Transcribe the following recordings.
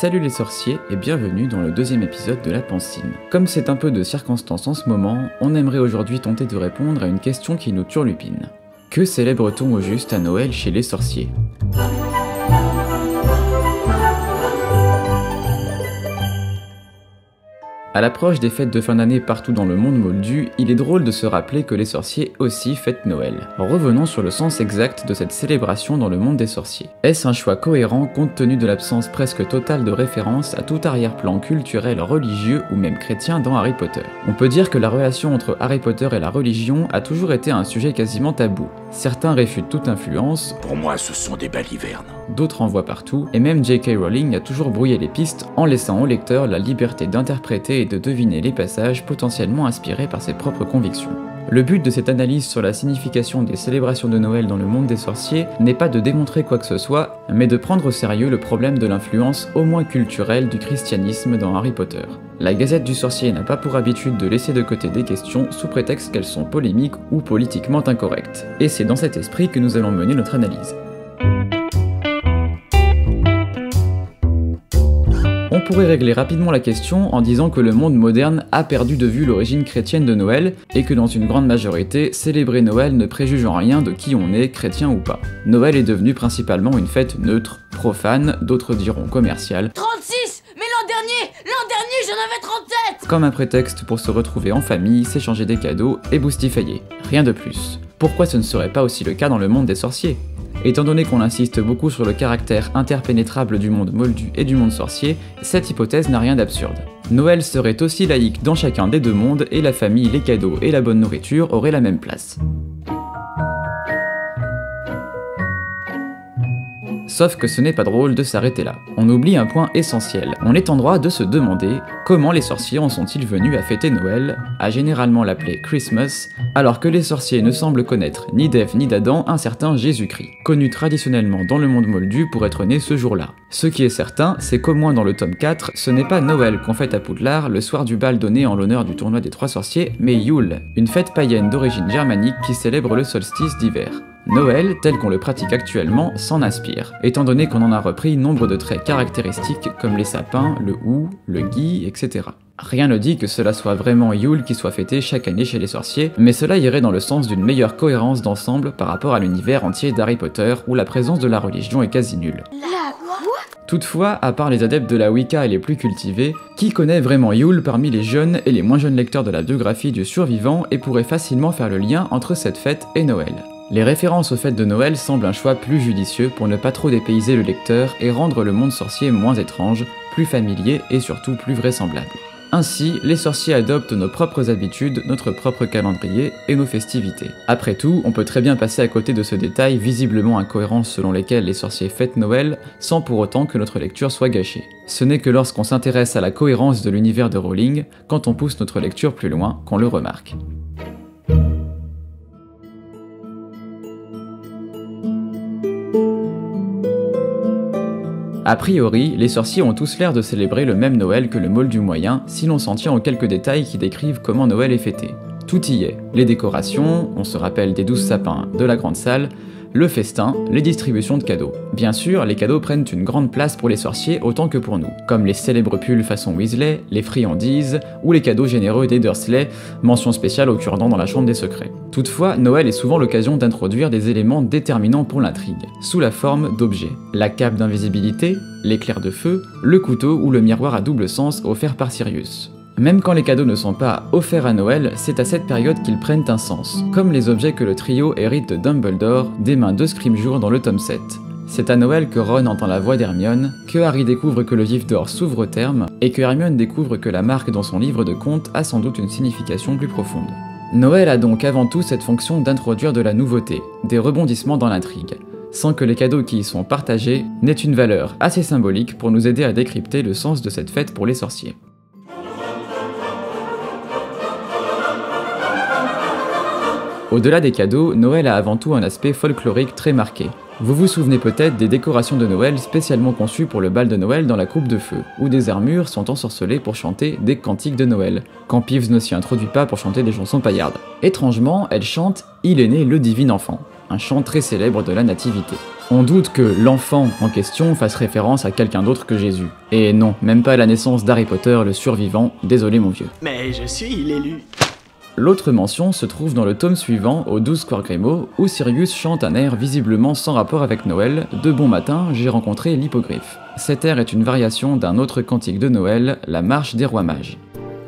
Salut les sorciers et bienvenue dans le deuxième épisode de la Pancine. Comme c'est un peu de circonstance en ce moment, on aimerait aujourd'hui tenter de répondre à une question qui nous turlupine. Que célèbre-t-on au juste à Noël chez les sorciers ? À l'approche des fêtes de fin d'année partout dans le monde moldu, il est drôle de se rappeler que les sorciers aussi fêtent Noël. Revenons sur le sens exact de cette célébration dans le monde des sorciers. Est-ce un choix cohérent compte tenu de l'absence presque totale de référence à tout arrière-plan culturel, religieux ou même chrétien dans Harry Potter ? On peut dire que la relation entre Harry Potter et la religion a toujours été un sujet quasiment tabou. Certains réfutent toute influence, pour moi ce sont des balivernes. D'autres en voient partout, et même J.K. Rowling a toujours brouillé les pistes en laissant au lecteur la liberté d'interpréter et de deviner les passages potentiellement inspirés par ses propres convictions. Le but de cette analyse sur la signification des célébrations de Noël dans le monde des sorciers n'est pas de démontrer quoi que ce soit, mais de prendre au sérieux le problème de l'influence au moins culturelle du christianisme dans Harry Potter. La Gazette du Sorcier n'a pas pour habitude de laisser de côté des questions sous prétexte qu'elles sont polémiques ou politiquement incorrectes. Et c'est dans cet esprit que nous allons mener notre analyse. On pourrait régler rapidement la question en disant que le monde moderne a perdu de vue l'origine chrétienne de Noël et que dans une grande majorité, célébrer Noël ne préjuge en rien de qui on est, chrétien ou pas. Noël est devenu principalement une fête neutre, profane, d'autres diront commerciale. 36 ! Mais l'an dernier j'en avais 37 ! Comme un prétexte pour se retrouver en famille, s'échanger des cadeaux et boustifailler. Rien de plus. Pourquoi ce ne serait pas aussi le cas dans le monde des sorciers ? Étant donné qu'on insiste beaucoup sur le caractère interpénétrable du monde moldu et du monde sorcier, cette hypothèse n'a rien d'absurde. Noël serait aussi laïque dans chacun des deux mondes et la famille, les cadeaux et la bonne nourriture auraient la même place. Sauf que ce n'est pas drôle de s'arrêter là. On oublie un point essentiel. On est en droit de se demander comment les sorciers en sont-ils venus à fêter Noël, à généralement l'appeler Christmas, alors que les sorciers ne semblent connaître ni d'Ève ni d'Adam un certain Jésus-Christ, connu traditionnellement dans le monde moldu pour être né ce jour-là. Ce qui est certain, c'est qu'au moins dans le tome 4, ce n'est pas Noël qu'on fête à Poudlard le soir du bal donné en l'honneur du tournoi des 3 sorciers, mais Yule, une fête païenne d'origine germanique qui célèbre le solstice d'hiver. Noël, tel qu'on le pratique actuellement, s'en inspire, étant donné qu'on en a repris nombre de traits caractéristiques comme les sapins, le hou, le gui, etc. Rien ne dit que cela soit vraiment Yule qui soit fêté chaque année chez les sorciers, mais cela irait dans le sens d'une meilleure cohérence d'ensemble par rapport à l'univers entier d'Harry Potter où la présence de la religion est quasi nulle. Toutefois, à part les adeptes de la Wicca et les plus cultivés, qui connaît vraiment Yule parmi les jeunes et les moins jeunes lecteurs de la biographie du survivant et pourrait facilement faire le lien entre cette fête et Noël ? Les références aux fêtes de Noël semblent un choix plus judicieux pour ne pas trop dépayser le lecteur et rendre le monde sorcier moins étrange, plus familier et surtout plus vraisemblable. Ainsi, les sorciers adoptent nos propres habitudes, notre propre calendrier et nos festivités. Après tout, on peut très bien passer à côté de ce détail visiblement incohérent selon lesquels les sorciers fêtent Noël, sans pour autant que notre lecture soit gâchée. Ce n'est que lorsqu'on s'intéresse à la cohérence de l'univers de Rowling, quand on pousse notre lecture plus loin, qu'on le remarque. A priori, les sorciers ont tous l'air de célébrer le même Noël que le moldu moyen, si l'on s'en tient aux quelques détails qui décrivent comment Noël est fêté. Tout y est, les décorations, on se rappelle des 12 sapins de la grande salle, le festin, les distributions de cadeaux. Bien sûr, les cadeaux prennent une grande place pour les sorciers autant que pour nous, comme les célèbres pulls façon Weasley, les friandises, ou les cadeaux généreux des Dursley, mention spéciale au cure-dent dans la chambre des secrets. Toutefois, Noël est souvent l'occasion d'introduire des éléments déterminants pour l'intrigue, sous la forme d'objets. La cape d'invisibilité, l'éclair de feu, le couteau ou le miroir à double sens offert par Sirius. Même quand les cadeaux ne sont pas offerts à Noël, c'est à cette période qu'ils prennent un sens, comme les objets que le trio hérite de Dumbledore des mains de Scrimgeour dans le tome 7. C'est à Noël que Ron entend la voix d'Hermione, que Harry découvre que le vif d'or s'ouvre au terme, et que Hermione découvre que la marque dans son livre de contes a sans doute une signification plus profonde. Noël a donc avant tout cette fonction d'introduire de la nouveauté, des rebondissements dans l'intrigue, sans que les cadeaux qui y sont partagés n'aient une valeur assez symbolique pour nous aider à décrypter le sens de cette fête pour les sorciers. Au-delà des cadeaux, Noël a avant tout un aspect folklorique très marqué. Vous vous souvenez peut-être des décorations de Noël spécialement conçues pour le bal de Noël dans la coupe de feu, où des armures sont ensorcelées pour chanter des cantiques de Noël, quand Peeves ne s'y introduit pas pour chanter des chansons paillardes. Étrangement, elle chante « Il est né le divin enfant ». un chant très célèbre de la nativité. On doute que l'enfant en question fasse référence à quelqu'un d'autre que Jésus. Et non, même pas à la naissance d'Harry Potter le survivant, désolé mon vieux. Mais je suis l'élu. L'autre mention se trouve dans le tome suivant, aux 12 Square Grimaud, où Sirius chante un air visiblement sans rapport avec Noël, De bon matin, j'ai rencontré l'hippogriffe. Cet air est une variation d'un autre cantique de Noël, la marche des rois mages.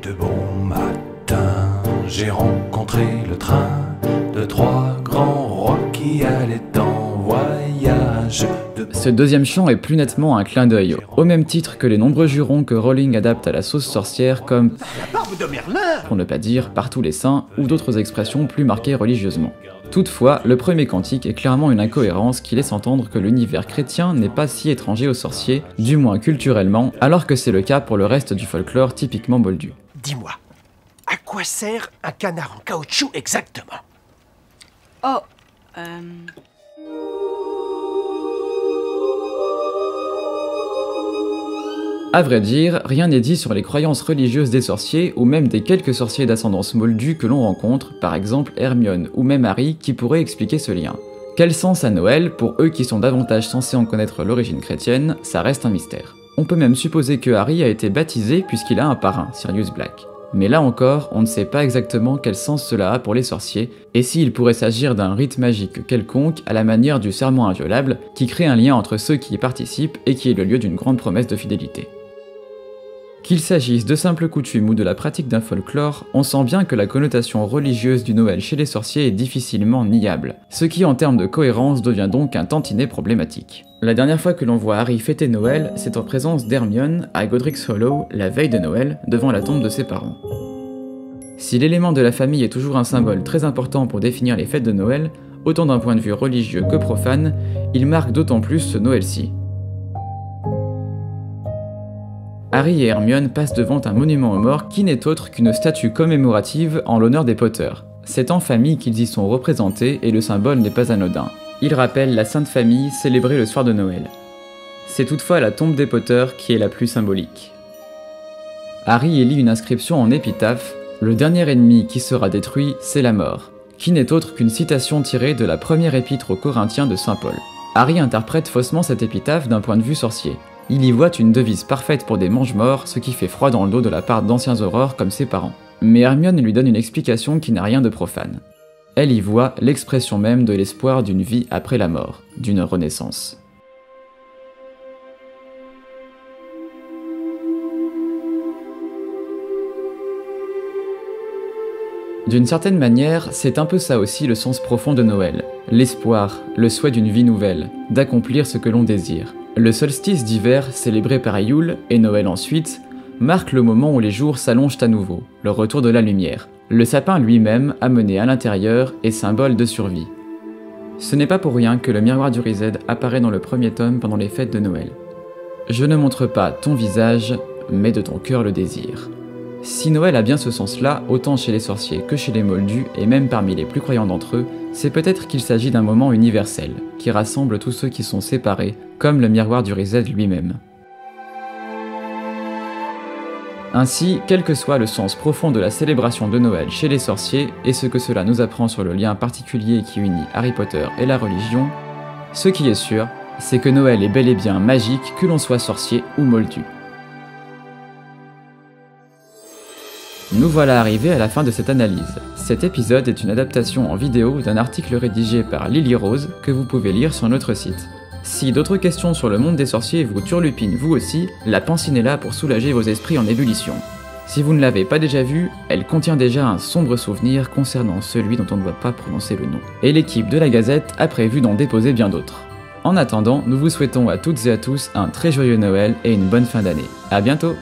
De bon matin, j'ai rencontré le train de 3 grands rois qui allaient en voyage. Ce deuxième chant est plus nettement un clin d'œil, au même titre que les nombreux jurons que Rowling adapte à la sauce sorcière comme La barbe de Merlin. pour ne pas dire par tous les saints ou d'autres expressions plus marquées religieusement. Toutefois, le premier cantique est clairement une incohérence qui laisse entendre que l'univers chrétien n'est pas si étranger aux sorciers, du moins culturellement, alors que c'est le cas pour le reste du folklore typiquement moldu. Dis-moi, à quoi sert un canard en caoutchouc exactement? Oh, À vrai dire, rien n'est dit sur les croyances religieuses des sorciers ou même des quelques sorciers d'ascendance moldue que l'on rencontre, par exemple Hermione ou même Harry, qui pourraient expliquer ce lien. Quel sens à Noël, pour eux qui sont davantage censés en connaître l'origine chrétienne, ça reste un mystère. On peut même supposer que Harry a été baptisé puisqu'il a un parrain, Sirius Black. Mais là encore, on ne sait pas exactement quel sens cela a pour les sorciers, et s'il pourrait s'agir d'un rite magique quelconque à la manière du serment inviolable, qui crée un lien entre ceux qui y participent et qui est le lieu d'une grande promesse de fidélité. Qu'il s'agisse de simples coutumes ou de la pratique d'un folklore, on sent bien que la connotation religieuse du Noël chez les sorciers est difficilement niable, ce qui en termes de cohérence devient donc un tantinet problématique. La dernière fois que l'on voit Harry fêter Noël, c'est en présence d'Hermione à Godric's Hollow, la veille de Noël, devant la tombe de ses parents. Si l'élément de la famille est toujours un symbole très important pour définir les fêtes de Noël, autant d'un point de vue religieux que profane, il marque d'autant plus ce Noël-ci. Harry et Hermione passent devant un monument aux morts qui n'est autre qu'une statue commémorative en l'honneur des Potter. C'est en famille qu'ils y sont représentés et le symbole n'est pas anodin. Il rappelle la Sainte Famille célébrée le soir de Noël. C'est toutefois la tombe des Potter qui est la plus symbolique. Harry y lit une inscription en épitaphe « Le dernier ennemi qui sera détruit, c'est la mort », qui n'est autre qu'une citation tirée de la première épître aux Corinthiens de Saint Paul. Harry interprète faussement cette épitaphe d'un point de vue sorcier. Il y voit une devise parfaite pour des mange-morts, ce qui fait froid dans le dos de la part d'anciens aurores comme ses parents. Mais Hermione lui donne une explication qui n'a rien de profane. Elle y voit l'expression même de l'espoir d'une vie après la mort, d'une renaissance. D'une certaine manière, c'est un peu ça aussi le sens profond de Noël. L'espoir, le souhait d'une vie nouvelle, d'accomplir ce que l'on désire. Le solstice d'hiver, célébré par Yule, et Noël ensuite, marque le moment où les jours s'allongent à nouveau, le retour de la lumière. Le sapin lui-même, amené à l'intérieur, est symbole de survie. Ce n'est pas pour rien que le miroir du Riséd apparaît dans le premier tome pendant les fêtes de Noël. Je ne montre pas ton visage, mais de ton cœur le désir. Si Noël a bien ce sens-là, autant chez les sorciers que chez les moldus, et même parmi les plus croyants d'entre eux, c'est peut-être qu'il s'agit d'un moment universel, qui rassemble tous ceux qui sont séparés, comme le miroir du Riséd lui-même. Ainsi, quel que soit le sens profond de la célébration de Noël chez les sorciers, et ce que cela nous apprend sur le lien particulier qui unit Harry Potter et la religion, ce qui est sûr, c'est que Noël est bel et bien magique que l'on soit sorcier ou moldu. Nous voilà arrivés à la fin de cette analyse. Cet épisode est une adaptation en vidéo d'un article rédigé par Lily Rose que vous pouvez lire sur notre site. Si d'autres questions sur le monde des sorciers vous turlupinent vous aussi, la pancine est là pour soulager vos esprits en ébullition. Si vous ne l'avez pas déjà vue, elle contient déjà un sombre souvenir concernant celui dont on ne doit pas prononcer le nom. Et l'équipe de la Gazette a prévu d'en déposer bien d'autres. En attendant, nous vous souhaitons à toutes et à tous un très joyeux Noël et une bonne fin d'année. À bientôt!